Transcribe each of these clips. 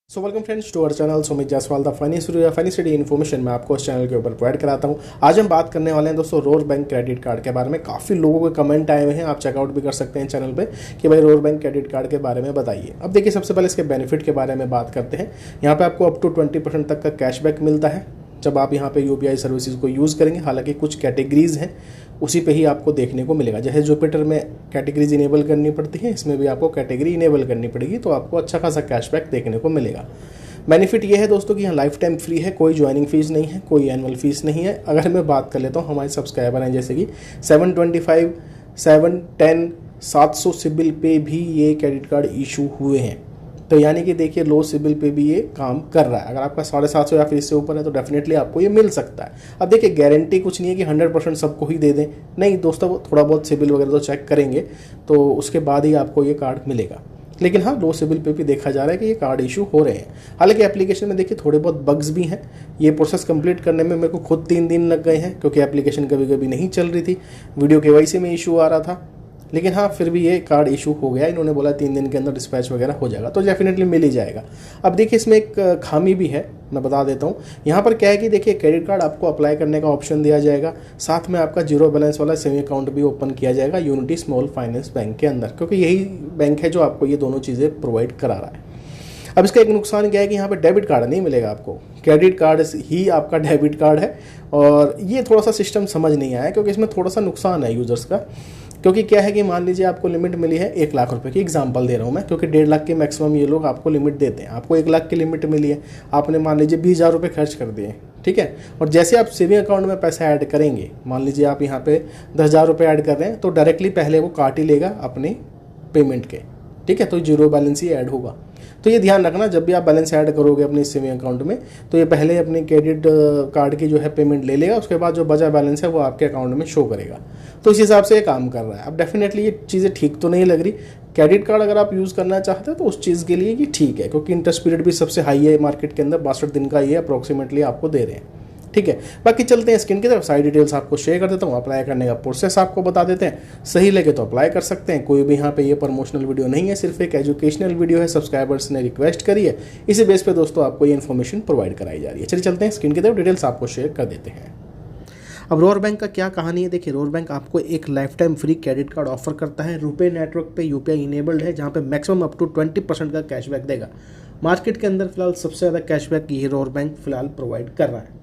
So welcome friends to our channel Sumit Jaiswal the funny study information मैं आपको इस channel के ऊपर प्रोवाइड कराता हूं। आज हम बात करने वाले हैं दोस्तों रोर बैंक क्रेडिट कार्ड के बारे में। काफ़ी लोगों के कमेंट आए हुए हैं, आप चेकआउट भी कर सकते हैं चैनल पे कि भाई रोर बैंक क्रेडिट कार्ड के बारे में बताइए। अब देखिए, सबसे पहले इसके बेनिफिट के बारे में बात करते हैं। यहाँ पर आपको अप टू 20% तक का कैशबैक मिलता है जब आप यहाँ पे यूपीआई सर्विसेज को यूज़ करेंगे। हालांकि कुछ कैटेगरीज हैं उसी पे ही आपको देखने को मिलेगा। जैसे जुपिटर में कैटेगरीज इनेबल करनी पड़ती है, इसमें भी आपको कैटेगरी इनेबल करनी पड़ेगी, तो आपको अच्छा खासा कैशबैक देखने को मिलेगा। बेनिफिट ये है दोस्तों कि यहाँ लाइफ टाइम फ्री है, कोई ज्वाइनिंग फीस नहीं है, कोई एनुअल फीस नहीं है। अगर मैं बात कर लेता हूँ, हमारे सब्सक्राइबर हैं जैसे कि 725, 710, 700 सिबिल पे भी ये क्रेडिट कार्ड इशू हुए हैं। तो यानी कि देखिए, लो सिबिल पे भी ये काम कर रहा है। अगर आपका 750 या फिर इससे ऊपर है तो डेफिनेटली आपको ये मिल सकता है। अब देखिए, गारंटी कुछ नहीं है कि 100% सबको ही दे दें, नहीं दोस्तों, वो थोड़ा बहुत सिबिल वगैरह तो चेक करेंगे, तो उसके बाद ही आपको ये कार्ड मिलेगा। लेकिन हाँ, लो सिबिल पे भी देखा जा रहा है कि ये कार्ड इशू हो रहे हैं। हालांकि एप्लीकेशन में देखिए थोड़े बहुत बग्स भी हैं। ये प्रोसेस कंप्लीट करने में मेरे को खुद 3 दिन लग गए हैं, क्योंकि एप्लीकेशन कभी कभी नहीं चल रही थी, वीडियो केवाईसी में इशू आ रहा था। लेकिन हाँ, फिर भी ये कार्ड इशू हो गया। इन्होंने बोला 3 दिन के अंदर डिस्पैच वगैरह हो जाएगा, तो डेफिनेटली मिल ही जाएगा। अब देखिए, इसमें एक खामी भी है, मैं बता देता हूँ। यहाँ पर क्या है कि देखिए, क्रेडिट कार्ड आपको अप्लाई करने का ऑप्शन दिया जाएगा, साथ में आपका जीरो बैलेंस वाला सेविंग अकाउंट भी ओपन किया जाएगा यूनिटी स्मॉल फाइनेंस बैंक के अंदर, क्योंकि यही बैंक है जो आपको ये दोनों चीज़ें प्रोवाइड करा रहा है। अब इसका एक नुकसान क्या है कि यहाँ पे डेबिट कार्ड नहीं मिलेगा आपको, क्रेडिट कार्ड ही आपका डेबिट कार्ड है। और ये थोड़ा सा सिस्टम समझ नहीं आया, क्योंकि इसमें थोड़ा सा नुकसान है यूज़र्स का। क्योंकि क्या है कि मान लीजिए आपको लिमिट मिली है 1 लाख रुपए की, एग्जांपल दे रहा हूँ मैं, क्योंकि 1.5 लाख के मैक्सिमम ये लोग आपको लिमिट देते हैं। आपको 1 लाख की लिमिट मिली है, आपने मान लीजिए 20,000 रुपये खर्च कर दिए, ठीक है। और जैसे आप सेविंग अकाउंट में पैसा ऐड करेंगे, मान लीजिए आप यहाँ पे 10,000 रुपये ऐड कर रहे हैं, तो डायरेक्टली पहले वो काट ही लेगा अपने पेमेंट के, ठीक है। तो जीरो बैलेंस ही ऐड होगा। तो ये ध्यान रखना, जब भी आप बैलेंस ऐड करोगे अपने सेविंग अकाउंट में, तो ये पहले अपने क्रेडिट कार्ड की जो है पेमेंट ले लेगा, उसके बाद जो बचा बैलेंस है वो आपके अकाउंट में शो करेगा। तो इस हिसाब से ये काम कर रहा है। अब डेफिनेटली ये चीज़ें ठीक तो नहीं लग रही। क्रेडिट कार्ड अगर आप यूज़ करना चाहते हैं तो उस चीज़ के लिए ये ठीक है, क्योंकि इंटरेस्ट पीरियड भी सबसे हाई है मार्केट के अंदर, 62 दिन का ये अप्रॉक्सीमेटली आपको दे रहे हैं, ठीक है। बाकी चलते हैं स्क्रीन की तरफ, सारी डिटेल्स आपको शेयर कर देता हूँ, अप्लाई करने का प्रोसेस आपको बता देते हैं। सही लगे तो अप्लाई कर सकते हैं। कोई भी यहाँ पे ये प्रमोशनल वीडियो नहीं है, सिर्फ एक एजुकेशनल वीडियो है। सब्सक्राइबर्स ने रिक्वेस्ट करी है, इसी बेस पे दोस्तों आपको ये इन्फॉर्मेशन प्रोवाइड कराई जा रही है। चलिए चलते हैं स्क्रीन की तरफ, डिटेल्स आपको शेयर कर देते हैं। अब रोर बैंक का क्या कहानी है, देखिए, रोर बैंक आपको एक life time free credit card offer करता है। रुपे नेटवर्क पे यूपीआई इनेबल्ड है, जहाँ पे मैक्सिमम अप टू 20% का कैशबैक देगा। मार्केट के अंदर फिलहाल सबसे ज़्यादा कैशबैक ये रोर बैंक फिलहाल प्रोवाइड कर रहा है।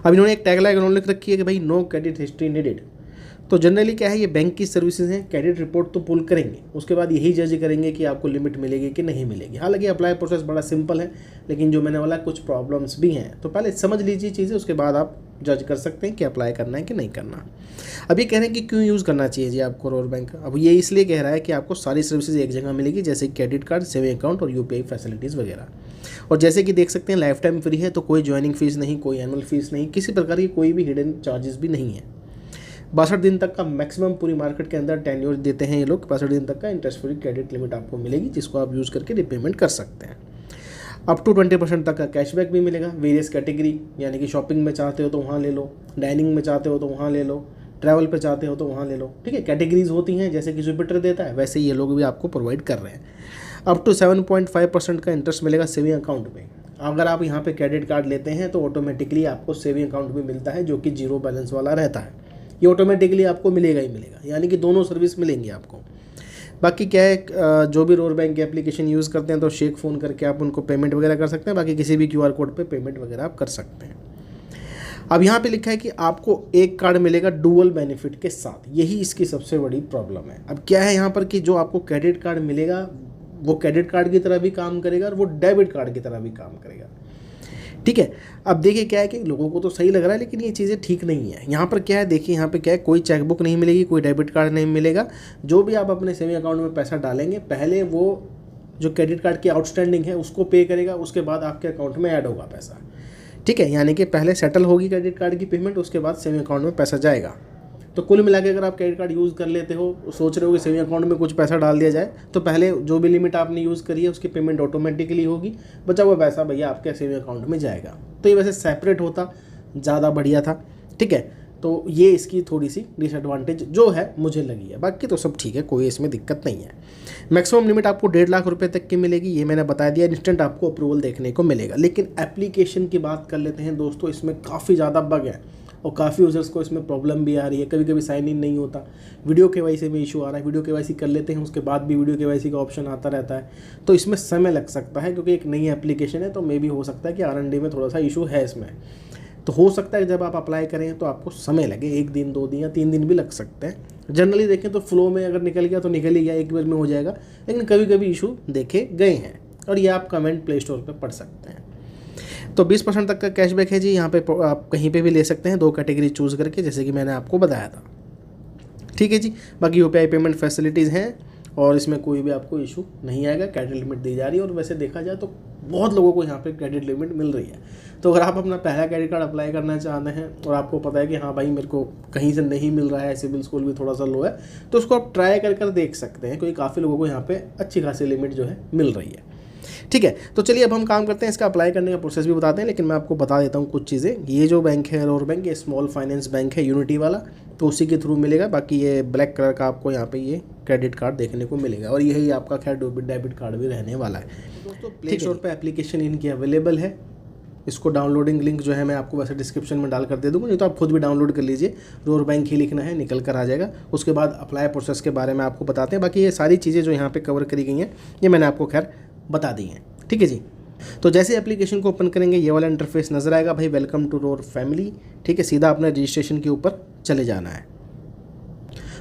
अब इन्होंने एक टैगलाइन उन्होंने लिख रखी है कि भाई नो क्रेडिट हिस्ट्री नीडेड। तो जनरली क्या है, ये बैंक की सर्विसेज हैं, क्रेडिट रिपोर्ट तो पुल करेंगे, उसके बाद यही जज करेंगे कि आपको लिमिट मिलेगी कि नहीं मिलेगी। हालांकि अप्लाई प्रोसेस बड़ा सिंपल है, लेकिन जो मैंने बोला कुछ प्रॉब्लम्स भी हैं, तो पहले समझ लीजिए चीज़ें, उसके बाद आप जज कर सकते हैं कि अप्लाई करना है कि नहीं करना। अब ये कह रहे हैं कि क्यों यूज़ करना चाहिए जी आपको रोर बैंक। अब ये इसलिए कह रहा है कि आपको सारी सर्विसेज एक जगह मिलेगी, जैसे क्रेडिट कार्ड, सेविंग अकाउंट और यूपीआई फैसिलिटीज़ वगैरह। और जैसे कि देख सकते हैं, लाइफ टाइम फ्री है, तो कोई ज्वाइनिंग फीस नहीं, कोई एनुअल फीस नहीं, किसी प्रकार की कोई भी हिडन चार्जेस भी नहीं है। 62 दिन तक का मैक्सिमम पूरी मार्केट के अंदर टेन्योर देते हैं ये लोग। 62 दिन तक का इंटरेस्ट फ्री क्रेडिट लिमिट आपको मिलेगी, जिसको आप यूज़ करके रिपेमेंट कर सकते हैं। अप टू 20% तक का कैशबैक भी मिलेगा। वेरियस कैटेगरी, यानी कि शॉपिंग में चाहते हो तो वहाँ ले लो, डाइनिंग में चाहते हो तो वहाँ ले लो, ट्रैवल पे चाहते हो तो वहाँ ले लो, ठीक है। कैटेगरीज होती हैं, जैसे कि जुपिटर देता है, वैसे ये लोग भी आपको प्रोवाइड कर रहे हैं। अप टू 7.5% का इंटरेस्ट मिलेगा सेविंग अकाउंट में। अगर आप यहाँ पे क्रेडिट कार्ड लेते हैं तो ऑटोमेटिकली आपको सेविंग अकाउंट भी मिलता है, जो कि जीरो बैलेंस वाला रहता है। ये ऑटोमेटिकली आपको मिलेगा ही मिलेगा, यानी कि दोनों सर्विस मिलेंगी आपको। बाकी क्या है, जो भी रोर बैंक की एप्लीकेशन यूज़ करते हैं तो शेक फ़ोन करके आप उनको पेमेंट वगैरह कर सकते हैं। बाकी किसी भी क्यूआर कोड पे पेमेंट वगैरह आप कर सकते हैं। अब यहाँ पे लिखा है कि आपको एक कार्ड मिलेगा डुअल बेनिफिट के साथ, यही इसकी सबसे बड़ी प्रॉब्लम है। अब क्या है यहाँ पर कि जो आपको क्रेडिट कार्ड मिलेगा वो क्रेडिट कार्ड की तरह भी काम करेगा और वो डेबिट कार्ड की तरह भी काम करेगा, ठीक है। अब देखिए क्या है कि लोगों को तो सही लग रहा है, लेकिन ये चीज़ें ठीक नहीं है। यहाँ पर क्या है, देखिए यहाँ पे क्या है, कोई चेकबुक नहीं मिलेगी, कोई डेबिट कार्ड नहीं मिलेगा। जो भी आप अपने सेविंग अकाउंट में पैसा डालेंगे, पहले वो जो क्रेडिट कार्ड की आउटस्टैंडिंग है उसको पे करेगा, उसके बाद आपके अकाउंट में ऐड होगा पैसा, ठीक है। यानी कि पहले सेटल होगी क्रेडिट कार्ड की पेमेंट, उसके बाद सेविंग अकाउंट में पैसा जाएगा। तो कुल मिला के अगर आप क्रेडिट कार्ड यूज़ कर लेते हो, सोच रहे हो कि सेविंग अकाउंट में कुछ पैसा डाल दिया जाए, तो पहले जो भी लिमिट आपने यूज़ करी है उसकी पेमेंट ऑटोमेटिकली होगी, बचा हुआ पैसा भैया आपके सेविंग अकाउंट में जाएगा। तो ये वैसे सेपरेट होता ज़्यादा बढ़िया था, ठीक है। तो ये इसकी थोड़ी सी डिसएडवांटेज जो है मुझे लगी है। बाकी तो सब ठीक है, कोई इसमें दिक्कत नहीं है। मैक्सिमम लिमिट आपको 1.5 लाख रुपए तक की मिलेगी, ये मैंने बता दिया। इंस्टेंट आपको अप्रूवल देखने को मिलेगा। लेकिन एप्लीकेशन की बात कर लेते हैं दोस्तों, इसमें काफ़ी ज़्यादा बग है और काफ़ी यूज़र्स को इसमें प्रॉब्लम भी आ रही है। कभी कभी साइन इन नहीं होता, वीडियो केवाईसी में इशू आ रहा है, वीडियो केवाईसी कर लेते हैं उसके बाद भी वीडियो केवाईसी का ऑप्शन आता रहता है। तो इसमें समय लग सकता है क्योंकि एक नई एप्लीकेशन है, तो मे भी हो सकता है कि R&D में थोड़ा सा इशू है इसमें। तो हो सकता है जब आप अप्लाई करें तो आपको समय लगे, 1 दिन 2 दिन या 3 दिन भी लग सकते हैं। जनरली देखें तो फ्लो में अगर निकल गया तो निकल ही गया, एक बार में हो जाएगा। लेकिन कभी कभी इशू देखे गए हैं और ये आप कमेंट प्ले स्टोर पर पढ़ सकते हैं। तो 20% तक का कैशबैक है जी, यहाँ पे आप कहीं पे भी ले सकते हैं 2 कैटेगरी चूज़ करके, जैसे कि मैंने आपको बताया था। ठीक है जी। बाकी UPI पेमेंट फैसिलिटीज़ हैं और इसमें कोई भी आपको इशू नहीं आएगा। क्रेडिट लिमिट दी जा रही है और वैसे देखा जाए तो बहुत लोगों को यहाँ पे क्रेडिट लिमिट मिल रही है। तो अगर आप अपना पहला क्रेडिट कार्ड अप्लाई करना चाहते हैं और आपको पता है कि हाँ भाई मेरे को कहीं से नहीं मिल रहा है, सिबिल स्कोर भी थोड़ा सा लो है, तो उसको आप ट्राई कर देख सकते हैं, क्योंकि काफ़ी लोगों को यहाँ पे अच्छी खासी लिमिट जो है मिल रही है। ठीक है, तो चलिए अब हम काम करते हैं, इसका अप्लाई करने का प्रोसेस भी बताते हैं। लेकिन मैं आपको बता देता हूँ कुछ चीज़ें। ये जो बैंक है रोर बैंक, ये स्मॉल फाइनेंस बैंक है यूनिटी वाला, तो उसी के थ्रू मिलेगा। बाकी ये ब्लैक कलर का आपको यहाँ पे ये क्रेडिट कार्ड देखने को मिलेगा और यही आपका खैर डेबिट कार्ड भी रहने वाला है। दोस्तों प्ले स्टोर पर एप्लीकेशन इनकी अवेलेबल है। इसको डाउनलोडिंग लिंक जो है मैं आपको वैसे डिस्क्रिप्शन में डाल कर दे दूँगा, नहीं तो आप खुद भी डाउनलोड कर लीजिए। रोर बैंक ही लिखना है, निकल कर आ जाएगा। उसके बाद अप्लाई प्रोसेस के बारे में आपको बताते हैं। बाकी ये सारी चीज़ें जो यहाँ पे कवर करी गई हैं ये मैंने आपको खैर बता दी हैं। ठीक है जी। तो जैसे एप्लीकेशन को ओपन करेंगे ये वाला इंटरफेस नज़र आएगा भाई, वेलकम टू रोर फैमिली। ठीक है, सीधा अपने रजिस्ट्रेशन के ऊपर चले जाना है।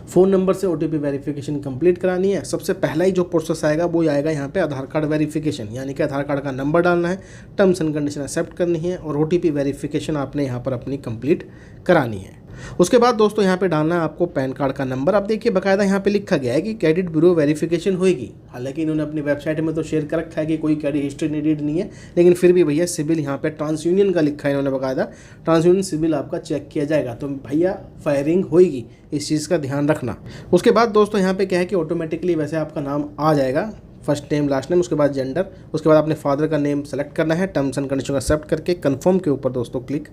फ़ोन नंबर से OTP वेरिफिकेशन कंप्लीट करानी है। सबसे पहला ही जो प्रोसेस आएगा वो आएगा यहाँ पे आधार कार्ड वेरिफिकेशन, यानी कि आधार कार्ड का नंबर डालना है, टर्म्स एंड कंडीशन एक्सेप्ट करनी है और OTP वेरिफिकेशन आपने यहाँ पर अपनी कंप्लीट करानी है। उसके बाद दोस्तों यहाँ पे डालना है आपको पैन कार्ड का नंबर। आप देखिए बाकायदा यहाँ पे लिखा गया है कि क्रेडिट ब्यूरो वेरिफिकेशन होगी। हालांकि इन्होंने अपनी वेबसाइट में तो शेयर कर रखा है कि कोई क्रेडिट हिस्ट्री नीडेड नहीं है, लेकिन फिर भी भैया सिबिल यहाँ पे ट्रांस यूनियन का लिखा है इन्होंने बाकायदा, ट्रांस यूनियन सिबिल आपका चेक किया जाएगा। तो भैया फायरिंग होगी, इस चीज़ का ध्यान रखना। उसके बाद दोस्तों यहाँ पे क्या है कि ऑटोमेटिकली वैसे आपका नाम आ जाएगा, फर्स्ट नेम लास्ट नेम, उसके बाद जेंडर, उसके बाद अपने फादर का नेम सेलेक्ट करना है, टर्म्स एंड कंडीशन एक्सेप्ट करके कन्फर्म के ऊपर दोस्तों क्लिक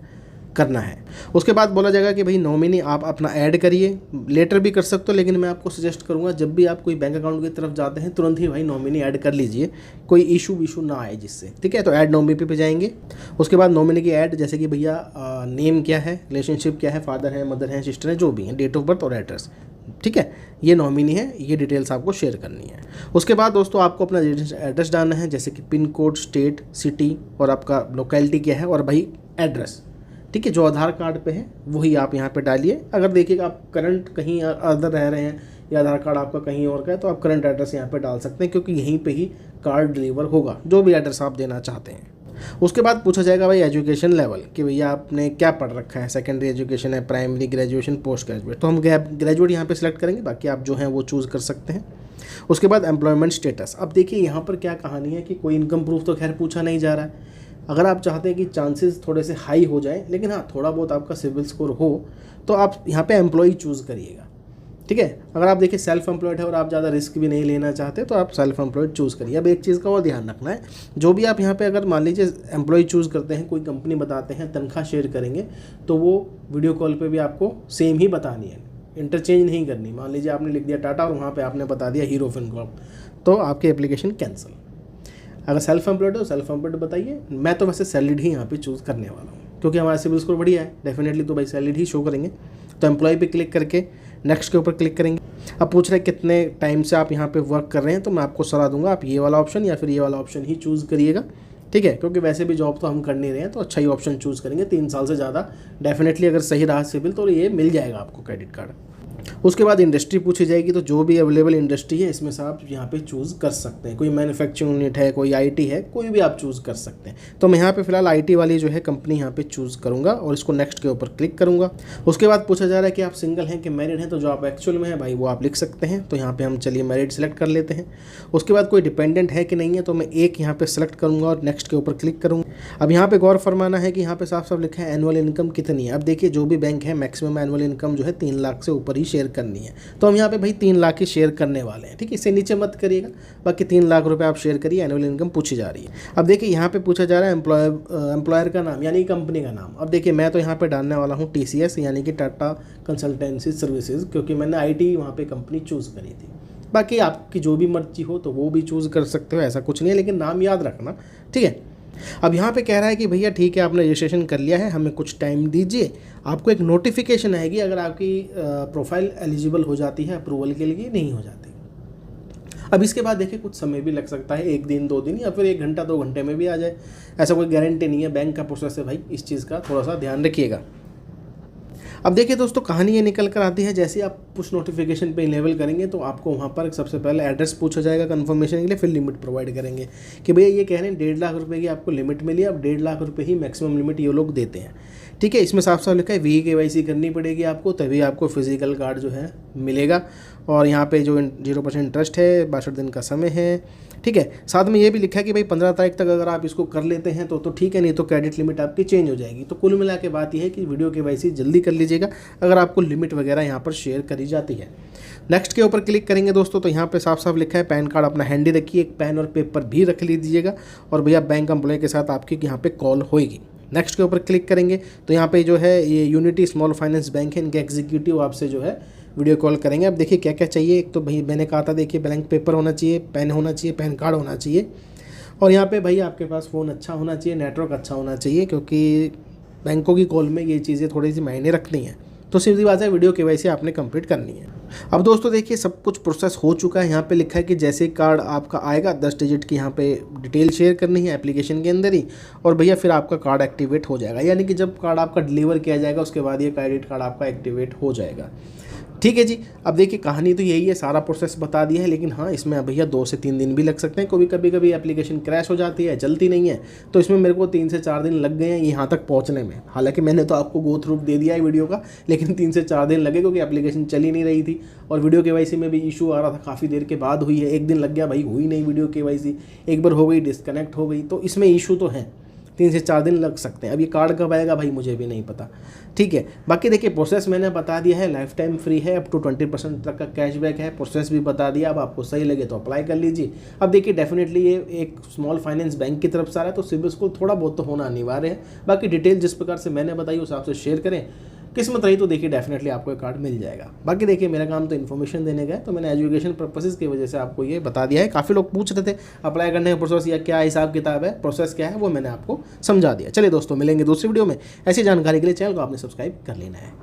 करना है। उसके बाद बोला जाएगा कि भाई नॉमिनी आप अपना ऐड करिए, लेटर भी कर सकते हो, लेकिन मैं आपको सजेस्ट करूंगा जब भी आप कोई बैंक अकाउंट की तरफ जाते हैं तुरंत ही भाई नॉमिनी ऐड कर लीजिए, कोई इशू ना आए जिससे। ठीक है, तो ऐड नॉमिनी पे जाएंगे। उसके बाद नॉमिनी की ऐड, जैसे कि भैया नेम क्या है, रिलेशनशिप क्या है, फादर है, मदर है, सिस्टर है, जो भी है, डेट ऑफ बर्थ और एड्रेस। ठीक है, ये नॉमिनी है, ये डिटेल्स आपको शेयर करनी है। उसके बाद दोस्तों आपको अपना एड्रेस डालना है, जैसे कि पिन कोड, स्टेट, सिटी और आपका लोकेलिटी क्या है और भाई एड्रेस। ठीक है, जो आधार कार्ड पे है वही आप यहाँ पे डालिए। अगर देखिएगा आप करंट कहीं अदर रह रहे हैं या आधार कार्ड आपका कहीं और का है तो आप करंट एड्रेस यहाँ पे डाल सकते हैं, क्योंकि यहीं पे ही कार्ड डिलीवर होगा, जो भी एड्रेस आप देना चाहते हैं। उसके बाद पूछा जाएगा भाई एजुकेशन लेवल, कि भैया आपने क्या पढ़ रखा है, सेकेंडरी एजुकेशन है, प्राइमरी, ग्रेजुएशन, पोस्ट ग्रेजुएट। तो हम ग्रेजुएट यहाँ पे सिलेक्ट करेंगे, बाकी आप जो हैं वो चूज़ कर सकते हैं। उसके बाद एम्प्लॉयमेंट स्टेटस। अब देखिए यहाँ पर क्या कहानी है कि कोई इनकम प्रूफ तो खैर पूछा नहीं जा रहा है। अगर आप चाहते हैं कि चांसेस थोड़े से हाई हो जाए, लेकिन हाँ थोड़ा बहुत आपका सिविल स्कोर हो, तो आप यहाँ पे एम्प्लॉय चूज़ करिएगा। ठीक है, अगर आप देखिए सेल्फ एम्प्लॉयड है और आप ज़्यादा रिस्क भी नहीं लेना चाहते तो आप सेल्फ एम्प्लॉयड चूज़ करिए। अब एक चीज़ का और ध्यान रखना है, जो भी आप यहाँ पे अगर मान लीजिए एम्प्लॉय चूज़ करते हैं, कोई कंपनी बताते हैं, तनख्वाह शेयर करेंगे, तो वो वीडियो कॉल पे भी आपको सेम ही बतानी है, इंटरचेंज नहीं करनी। मान लीजिए आपने लिख दिया टाटा और वहाँ पर आपने बता दिया हीरो फिनकॉर्प, तो आपकी एप्लीकेशन कैंसिल। अगर सेल्फ एम्प्लॉयड हो सेल्फ एम्प्लॉयड बताइए। मैं तो वैसे सैलरीड ही यहाँ पे चूज़ करने वाला हूँ, क्योंकि हमारा सिविल स्कोर बढ़िया है डेफिनेटली, तो भाई सैलरीड ही शो करेंगे। तो एम्प्लॉय पे क्लिक करके नेक्स्ट के ऊपर क्लिक करेंगे। अब पूछ रहे कितने टाइम से आप यहाँ पे वर्क कर रहे हैं, तो मैं आपको सलाह दूंगा आप ये वाला ऑप्शन या फिर ये वाला ऑप्शन ही चूज़ करिएगा। ठीक है, क्योंकि वैसे भी जॉब तो हम कर नहीं रहे हैं, तो अच्छा ही ऑप्शन चूज़ करेंगे। 3 साल से ज़्यादा डेफिनेटली अगर सही रहा सिविल तो ये मिल जाएगा आपको क्रेडिट कार्ड। उसके बाद इंडस्ट्री पूछी जाएगी, तो जो भी अवेलेबल इंडस्ट्री है इसमें से आप यहाँ पे चूज़ कर सकते हैं। कोई मैन्युफैक्चरिंग यूनिट है, कोई आईटी है, कोई भी आप चूज़ कर सकते हैं। तो मैं यहाँ पे फिलहाल आईटी वाली जो है कंपनी यहाँ पे चूज़ करूँगा और इसको नेक्स्ट के ऊपर क्लिक करूँगा। उसके बाद पूछा जा रहा है कि आप सिंगल हैं कि मैरिड हैं, तो जो आप एक्चुअल में है भाई वो आप लिख सकते हैं। तो यहाँ पर हम चलिए मैरिड सेलेक्ट कर लेते हैं। उसके बाद कोई डिपेंडेंट है कि नहीं है, तो मैं एक यहाँ पर सेलेक्ट करूँगा और नेक्स्ट के ऊपर क्लिक करूँगा। अब यहाँ पर गौर फरमाना है कि यहाँ पर साफ साफ लिखा है एनुअल इनकम कितनी है। अब देखिए जो भी बैंक है मैक्सिमम एनुअल इनकम जो है 3 लाख से ऊपर ही शेयर करनी है। तो हम यहाँ पे भाई 3 लाख की शेयर करने वाले हैं, ठीक है। इससे नीचे मत करिएगा, बाकी 3 लाख रुपए आप शेयर करिए। एनुअल इनकम पूछी जा रही है। अब देखिए यहाँ पे पूछा जा रहा है एम्प्लॉयर का नाम यानी कंपनी का नाम। अब देखिए मैं तो यहाँ पे डालने वाला हूँ TCS यानी कि टाटा कंसल्टेंसी सर्विसेज, क्योंकि मैंने IT वहाँ पे कंपनी चूज़ करी थी। बाकी आपकी जो भी मर्जी हो तो वो भी चूज़ कर सकते हो, ऐसा कुछ नहीं है, लेकिन नाम याद रखना, ठीक है। अब यहाँ पे कह रहा है कि भैया ठीक है आपने रजिस्ट्रेशन कर लिया है, हमें कुछ टाइम दीजिए, आपको एक नोटिफिकेशन आएगी अगर आपकी प्रोफाइल एलिजिबल हो जाती है अप्रूवल के लिए, नहीं हो जाती। अब इसके बाद देखिए कुछ समय भी लग सकता है, 1 दिन 2 दिन या फिर 1 घंटा 2 घंटे में भी आ जाए, ऐसा कोई गारंटी नहीं है। बैंक का प्रोसेस है भाई, इस चीज़ का थोड़ा सा ध्यान रखिएगा। अब देखिए दोस्तों कहानी ये निकल कर आती है, जैसे आप पुश नोटिफिकेशन पे इनेबल करेंगे तो आपको वहाँ पर सबसे पहले एड्रेस पूछा जाएगा कन्फर्मेशन के लिए, फिर लिमिट प्रोवाइड करेंगे कि भैया ये कह रहे हैं 1.5 लाख रुपए की आपको लिमिट मिली। अब 1.5 लाख रुपए ही मैक्सिमम लिमिट ये लोग देते हैं, ठीक है। इसमें साफ साफ लिखा है VKYC करनी पड़ेगी आपको, तभी आपको फिजिकल कार्ड जो है मिलेगा। और यहाँ पे जो 0% इंटरेस्ट है, 62 दिन का समय है, ठीक है। साथ में ये भी लिखा है कि भाई 15 तारीख तक अगर आप इसको कर लेते हैं तो ठीक है, नहीं तो क्रेडिट लिमिट आपकी चेंज हो जाएगी। तो कुल मिला के बात यह है कि वीडियो KYC जल्दी कर लीजिएगा अगर आपको लिमिट वगैरह यहाँ पर शेयर करी जाती है। नेक्स्ट के ऊपर क्लिक करेंगे दोस्तों तो यहाँ पे साफ साफ लिखा है पैन कार्ड अपना हैंडी रखिए, एक पेन और पेपर भी रख लीजिएगा, और भैया बैंक एम्प्लॉय के साथ आपकी यहाँ पे कॉल होगी। नेक्स्ट के ऊपर क्लिक करेंगे तो यहाँ पे जो है ये यूनिटी स्मॉल फाइनेंस बैंक है, इनके एग्जीक्यूटिव आपसे जो है वीडियो कॉल करेंगे। अब देखिए क्या क्या चाहिए। एक तो भाई मैंने कहा था देखिए ब्लैंक पेपर होना चाहिए, पेन होना चाहिए, पैन कार्ड होना चाहिए, और यहाँ पे भाई आपके पास फ़ोन अच्छा होना चाहिए, नेटवर्क अच्छा होना चाहिए, क्योंकि बैंकों की कॉल में ये चीज़ें थोड़ी सी मायने रखती हैं। तो सीधी बात है वीडियो KYC आपने कंप्लीट करनी है। अब दोस्तों देखिए सब कुछ प्रोसेस हो चुका है। यहाँ पे लिखा है कि जैसे कार्ड आपका आएगा 10 डिजिट की यहाँ पे डिटेल शेयर करनी है एप्लीकेशन के अंदर ही, और भैया फिर आपका कार्ड एक्टिवेट हो जाएगा। यानी कि जब कार्ड आपका डिलीवर किया जाएगा उसके बाद ये क्रेडिट कार्ड आपका एक्टिवेट हो जाएगा, ठीक है जी। अब देखिए कहानी तो यही है, सारा प्रोसेस बता दिया है, लेकिन हाँ इसमें भैया 2 से 3 दिन भी लग सकते हैं। कभी एप्लीकेशन क्रैश हो जाती है, चलती नहीं है, तो इसमें मेरे को 3 से 4 दिन लग गए हैं यहाँ तक पहुँचने में। हालांकि मैंने तो आपको गो थ्रू दे दिया है वीडियो का, लेकिन 3 से 4 दिन लगे क्योंकि एप्लीकेशन चल ही नहीं रही थी, और वीडियो KYC में भी इशू आ रहा था, काफ़ी देर के बाद हुई है। 1 दिन लग गया भाई, हुई नहीं वीडियो KYC, एक बार हो गई डिस्कनेक्ट हो गई, तो इसमें इशू तो है, 3 से 4 दिन लग सकते हैं। अब ये कार्ड कब आएगा भाई मुझे भी नहीं पता, ठीक है। बाकी देखिए प्रोसेस मैंने बता दिया है, लाइफ टाइम फ्री है, अप टू 20% तक का कैशबैक है, प्रोसेस भी बता दिया। अब आपको सही लगे तो अप्लाई कर लीजिए। अब देखिए डेफिनेटली ये एक स्मॉल फाइनेंस बैंक की तरफ से आ रहा है, तो सिबिल स्कोर थोड़ा बहुत तो होना अनिवार्य है। बाकी डिटेल जिस प्रकार से मैंने बताई उस हिसाब से शेयर करें, किस्मत रही तो देखिए डेफिनेटली आपको एक कार्ड मिल जाएगा। बाकी देखिए मेरा काम तो इन्फॉर्मेशन देने का है, तो मैंने एजुकेशन पर्पसेस की वजह से आपको ये बता दिया है। काफ़ी लोग पूछ रहे थे अप्लाई करने का प्रोसेस या क्या हिसाब किताब है, प्रोसेस क्या है, वो मैंने आपको समझा दिया। चलिए दोस्तों मिलेंगे दूसरी वीडियो में। ऐसी जानकारी के लिए चैनल को आपने सब्सक्राइब कर लेना है।